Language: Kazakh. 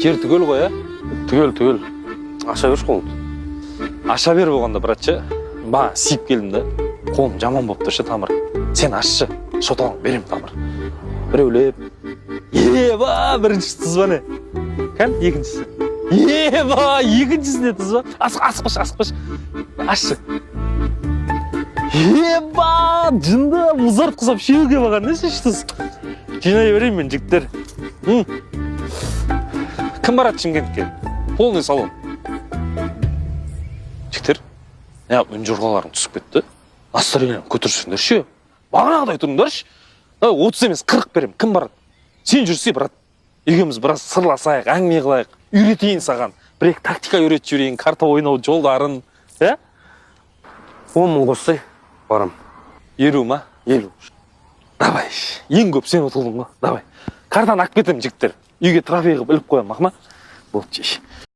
жер түгел ғой, Түгел. Аша берші қолыңды. Аша бер болғанда, братшы. Ба, сиіп келдім да. Қолым жаман болып тұршы, Тамыр. Сен ашшы, шоталың берем, Тамыр. Біреулеп. Еба, біріншісі тұз ба не? Кән, екіншісі. Еба, екіншісі не тұз ба? Асықпаш. Ашшы. Еба, жынды мұзарып қызап шеуге баған, неше тұз? Жинай берейін мен, жігіттер. Кім барады Шымкентке? Полный салон. Жігіттер, үн жорғаларың түсіп кетті. Настроениені көтерсіңдерші. Бағанағыдай тұрыңдаршы. 30 емес 40 берем. Кім барады? Сен жүрсе, брат. Екеуміз біраз сырласайық, әңгіме қылайық. Үйретейін саған. Бір-екі тактика үйретіп жіберейін, карта ойнау жолдарын. 10 мың қоссай, барам. 50 ма? 50. Давай. Ең көп сен ұтылдың ғой. Давай. Картаны алып кетемін, жігіттер. Үйге трофей қылып іліп қоямын, ма? Болды, жеш.